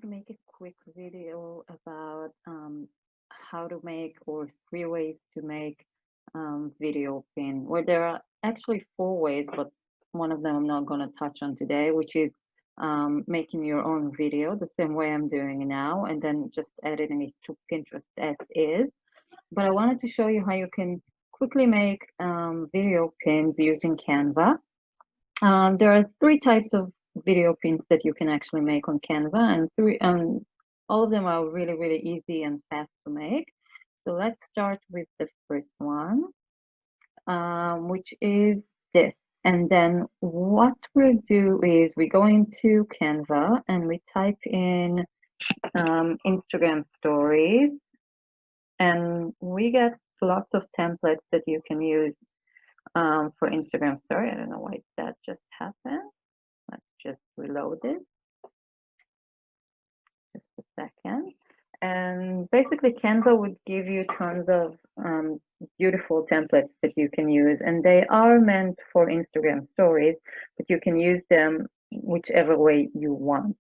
to make a quick video about how to make, or 3 ways to make video pin. Well, there are actually 4 ways, but one of them I'm not going to touch on today, which is making your own video the same way I'm doing it now, and then just editing it to Pinterest as is. But I wanted to show you how you can quickly make video pins using Canva. There are 3 types of video pins that you can actually make on Canva, and all of them are really, really easy and fast to make. So let's start with the first one, which is this. And then what we'll do is we go into Canva and we type in Instagram stories, and we get lots of templates that you can use for Instagram story. I don't know why that just happened. Let's just reload it. Just a second. And basically Canva would give you tons of beautiful templates that you can use, and they are meant for Instagram stories, but you can use them whichever way you want.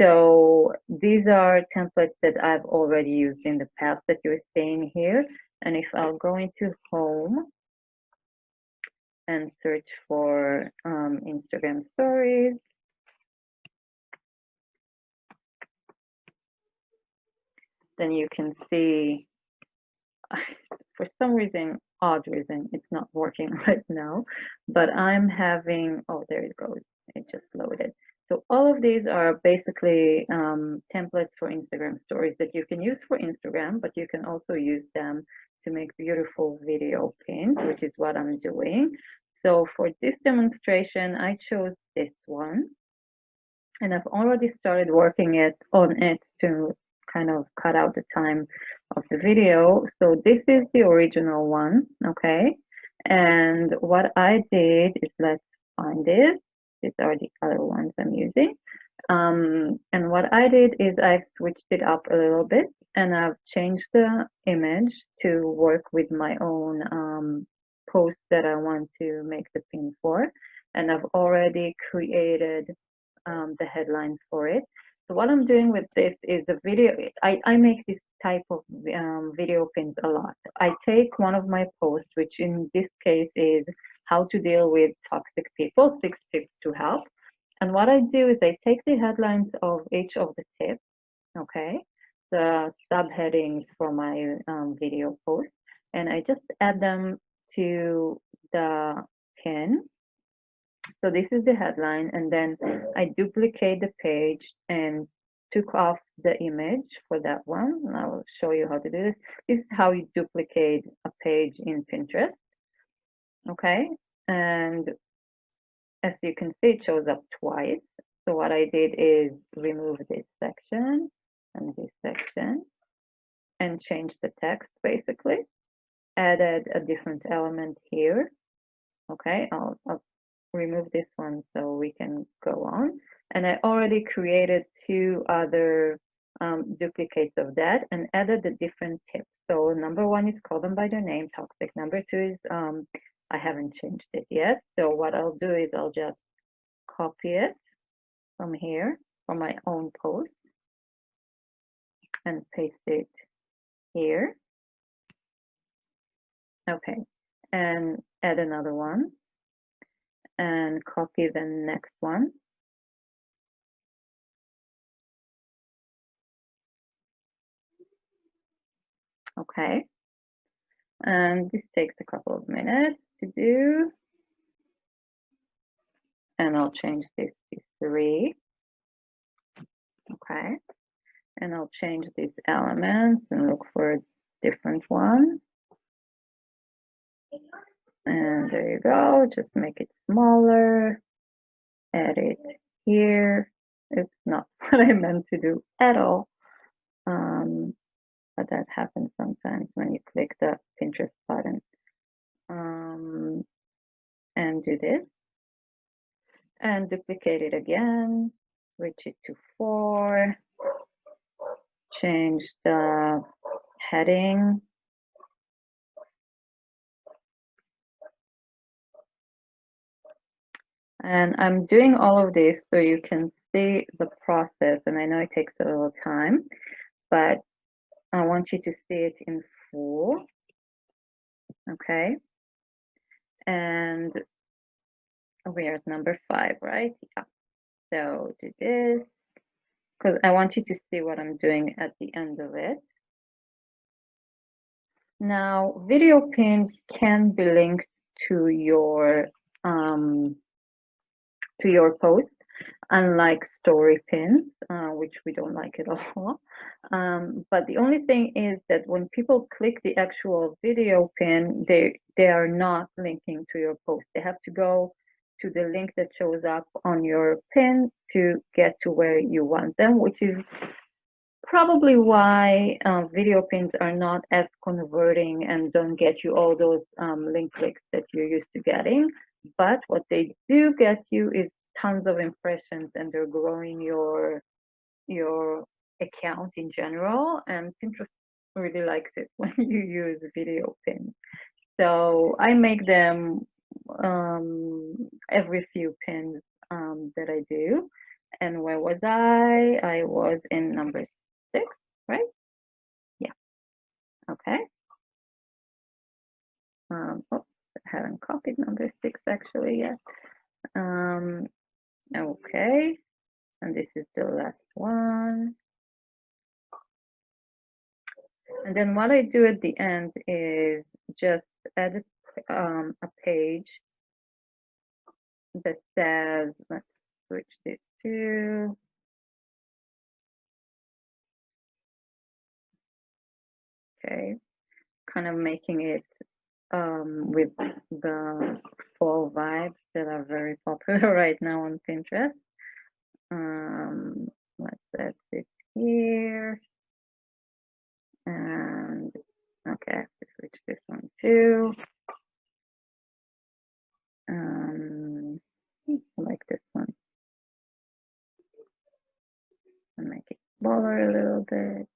So these are templates that I've already used in the past that you're seeing here. And if I'll go into home and search for Instagram stories, then you can see, for some reason, odd reason, it's not working right now, but I'm having, oh, there it goes. It just loaded. So all of these are basically templates for Instagram stories that you can use for Instagram, but you can also use them to make beautiful video pins, which is what I'm doing. So for this demonstration, I chose this one, and I've already started working on it to kind of cut out the time of the video. So this is the original one, okay? And what I did is, let's find it. These are the other ones I'm using. And what I did is I've switched it up a little bit, and I've changed the image to work with my own post that I want to make the pin for. And I've already created the headline for it. So what I'm doing with this is the video. I make this type of video pins a lot. I take one of my posts, which in this case is how to deal with toxic people, 6 tips to help. And what I do is I take the headlines of each of the tips, okay, the subheadings for my video post, and I just add them to the pin. So this is the headline, and then I duplicate the page and took off the image for that one. And I will show you how to do this. This is how you duplicate a page in Pinterest. Okay, and as you can see, it shows up twice. So what I did is remove this section and this section and change the text, basically. Added a different element here. Okay, I'll remove this one so we can go on. And I already created 2 other duplicates of that and added the different tips. So number 1 is call them by their name, toxic. Number 2 is I haven't changed it yet. So what I'll do is I'll just copy it from here, from my own post, and paste it here. Okay, and add another one and copy the next one. Okay, and this takes a couple of minutes to do. And I'll change this to 3. Okay, and I'll change these elements and look for a different one. And there you go, just make it smaller, add it here. It's not what I meant to do at all. But that happens sometimes when you click the Pinterest button. And do this. And duplicate it again, switch it to 4, change the heading. And I'm doing all of this so you can see the process, and I know it takes a little time, but I want you to see it in full, okay? And we are at number 5, right? Yeah. So do this, because I want you to see what I'm doing at the end of it. Now, video pins can be linked to your post, unlike story pins, which we don't like at all. But the only thing is that when people click the actual video pin, they are not linking to your post. They have to go to the link that shows up on your pin to get to where you want them, which is probably why video pins are not as converting and don't get you all those link clicks that you're used to getting. But what they do get you is tons of impressions, and they're growing your account in general. And Pinterest really likes it when you use video pins. So I make them every few pins that I do. And where was I? I was in number 6, right? Yeah. Okay. Oh, I haven't copied number 6 actually yet. Okay. And this is the last one. And then what I do at the end is just edit a page that says, let's switch this to, okay, kind of making it with the fall vibes that are very popular right now on Pinterest. Let's set it here. And okay, I have to switch this one too. I like this one. And make it smaller a little bit.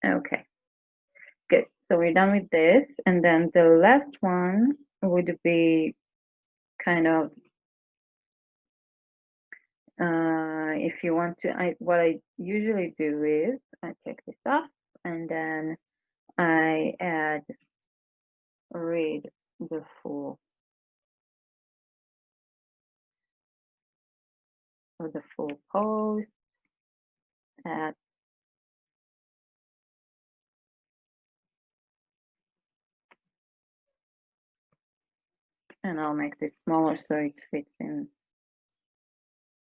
Okay, good. So we're done with this. And then the last one would be kind of, if you want to, what I usually do is I take this off and then I read the full post at, and I'll make this smaller so it fits in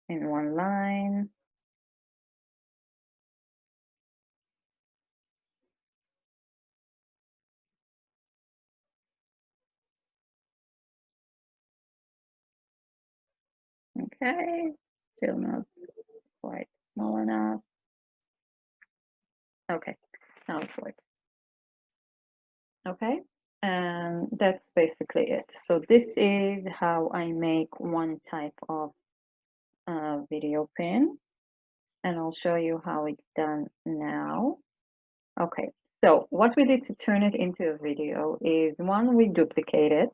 one line. Okay, still not quite small enough. Okay, now it's working. Okay, and that's basically it. So this is how I make one type of video pin, and I'll show you how it's done now. Okay, so what we did to turn it into a video is, one, we duplicate it,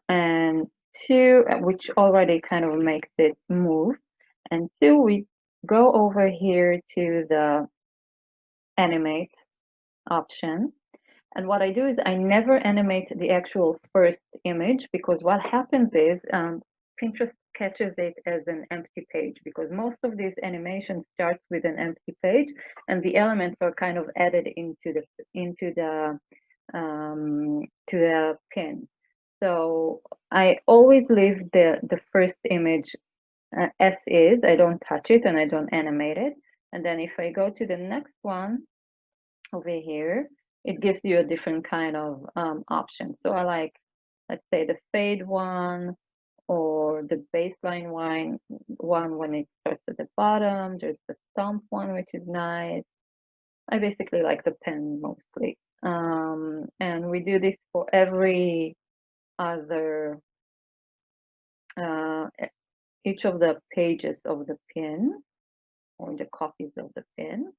and two, which already kind of makes it move, and two, we go over here to the animate option. And what I do is I never animate the actual first image, because what happens is Pinterest catches it as an empty page, because most of these animation starts with an empty page, and the elements are kind of added into the to the pin. So I always leave the first image as is. I don't touch it and I don't animate it. And then if I go to the next one over here, it gives you a different kind of option. So I like, let's say, the fade one, or the baseline one when it starts at the bottom. There's the stomp one, which is nice. I basically like the pen mostly. And we do this for every other, each of the pages of the pin, or the copies of the pin.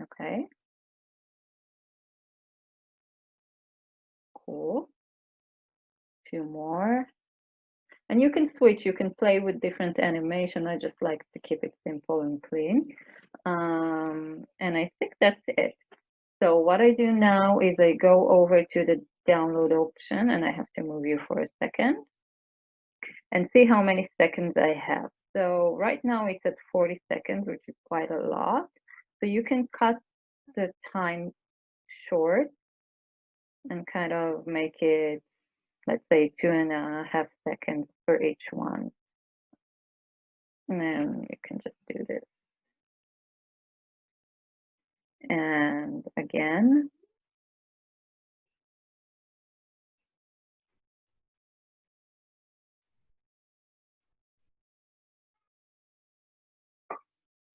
Okay. Cool. 2 more. And you can switch, you can play with different animation. I just like to keep it simple and clean. And I think that's it. So what I do now is I go over to the download option, and I have to move you for a second and see how many seconds I have. So right now it's at 40 seconds, which is quite a lot. So you can cut the time short and kind of make it, let's say, 2.5 seconds for each one. And then you can just do this. And again.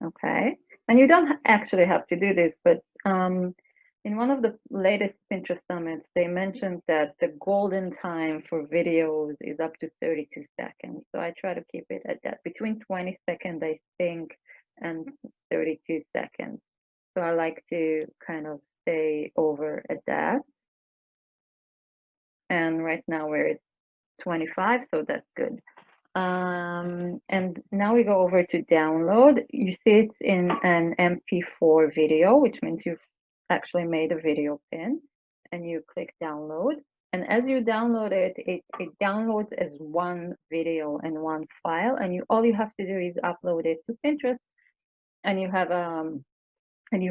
Okay. And you don't actually have to do this, but in one of the latest Pinterest summits, they mentioned that the golden time for videos is up to 32 seconds. So I try to keep it at that, between 20 seconds, I think, and 32 seconds. So I like to kind of stay over at that. And right now we're at 25, so that's good. And now we go over to download. You see it's in an MP4 video, which means you've actually made a video pin, and you click download. And as you download it, it downloads as one video and one file, and all you have to do is upload it to Pinterest, and you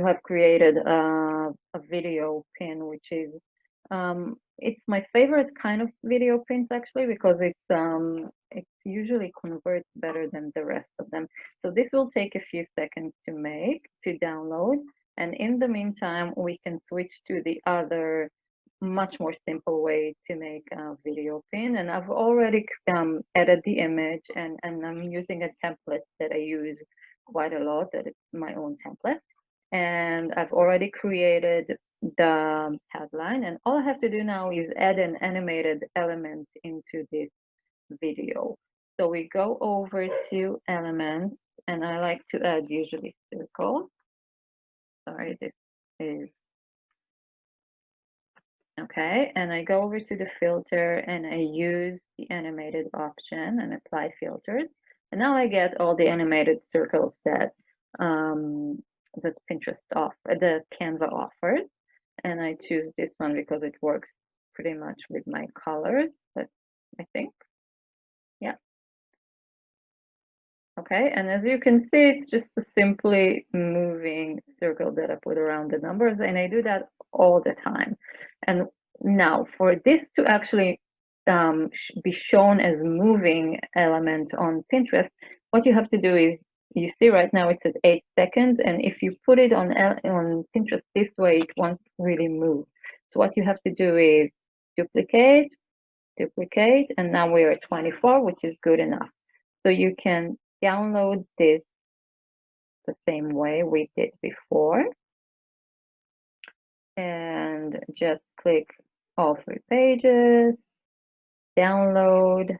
have created a video pin, which is it's my favorite kind of video pins actually, because it usually converts better than the rest of them. So this will take a few seconds to download, and in the meantime we can switch to the other much more simple way to make a video pin. And I've already added the image, and I'm using a template that I use quite a lot, that is my own template. And I've already created the headline, and all I have to do now is add an animated element into this video. So we go over to elements, and I like to add usually circles. Sorry, this is okay. And I go over to the filter, and I use the animated option and apply filters. And now I get all the animated circles that that the Canva offers. And I choose this one because it works pretty much with my colors, but I think, yeah. Okay, and as you can see, it's just a simply moving circle that I put around the numbers, and I do that all the time. And now for this to actually be shown as moving element on Pinterest, what you have to do is, you see right now it's at 8 seconds, and if you put it on Pinterest this way, it won't really move. So what you have to do is duplicate, and now we're at 24, which is good enough. So you can download this the same way we did before, and just click all 3 pages, download,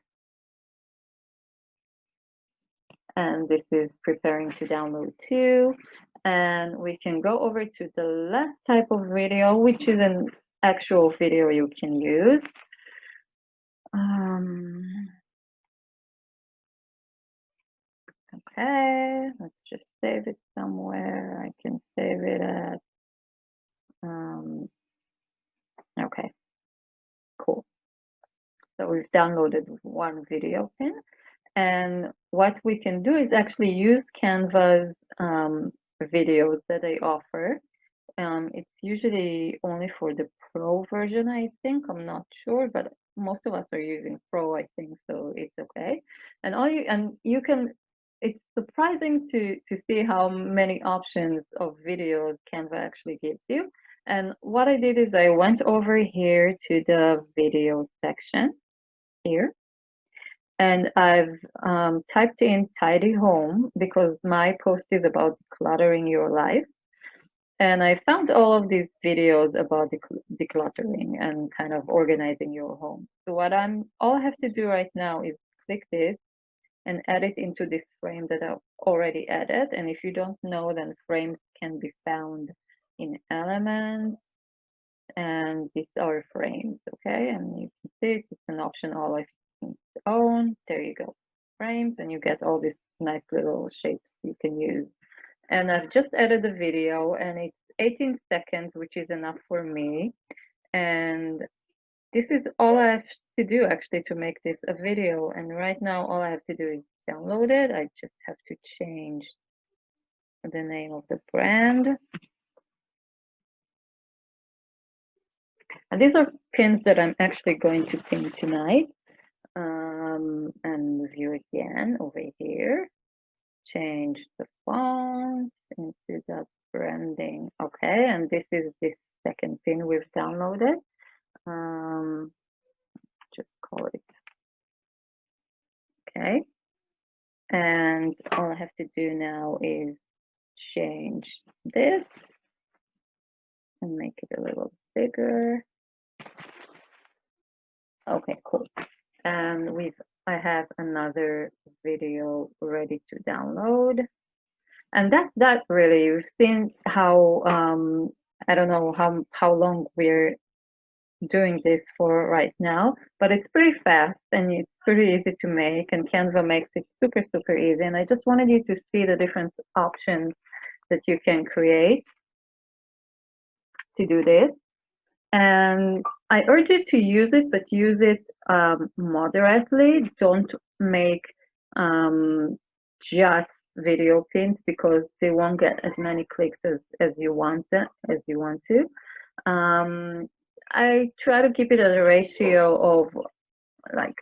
and this is preparing to download too. And we can go over to the last type of video, which is an actual video you can use. Okay, let's just save it somewhere. I can save it at okay, cool. So we've downloaded one video pin, and what we can do is actually use Canva's videos that they offer. It's usually only for the Pro version, I think. I'm not sure, but most of us are using Pro, I think, so it's okay. And you can. It's surprising to see how many options of videos Canva actually gives you. And what I did is I went over here to the video section here, and I've typed in tidy home because my post is about decluttering your life. And I found all of these videos about decluttering and kind of organizing your home. So all I have to do right now is click this and add it into this frame that I've already added. And if you don't know, then frames can be found in elements, and these are frames, okay? And you can see it's an option all own. There you go, frames, and you get all these nice little shapes you can use. And I've just added the video, and it's 18 seconds, which is enough for me. And this is all I have to do actually to make this a video. And right now, all I have to do is download it. I just have to change the name of the brand. And these are pins that I'm actually going to pin tonight. And view again over here. Change the font into the branding. Okay, and this is this second pin we've downloaded. Just call it. Okay. And all I have to do now is change this and make it a little bigger. Okay, cool. And I have another video ready to download. And that's that really. You've seen how I don't know how long we're doing this for right now, but it's pretty fast and it's pretty easy to make, and Canva makes it super, super easy. And I just wanted you to see the different options that you can create to do this. And I urge you to use it, but use it moderately. Don't make just video pins, because they won't get as many clicks as you want to. I try to keep it at a ratio of like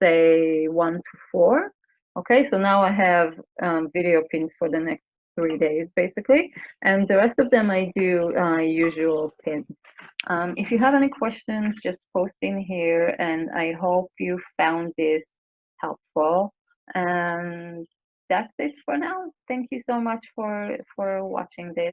say 1 to 4. Okay, so now I have video pins for the next 3 days basically, and the rest of them I do usual pins. If you have any questions, just post in here, and I hope you found this helpful. And that's it for now. Thank you so much for watching this.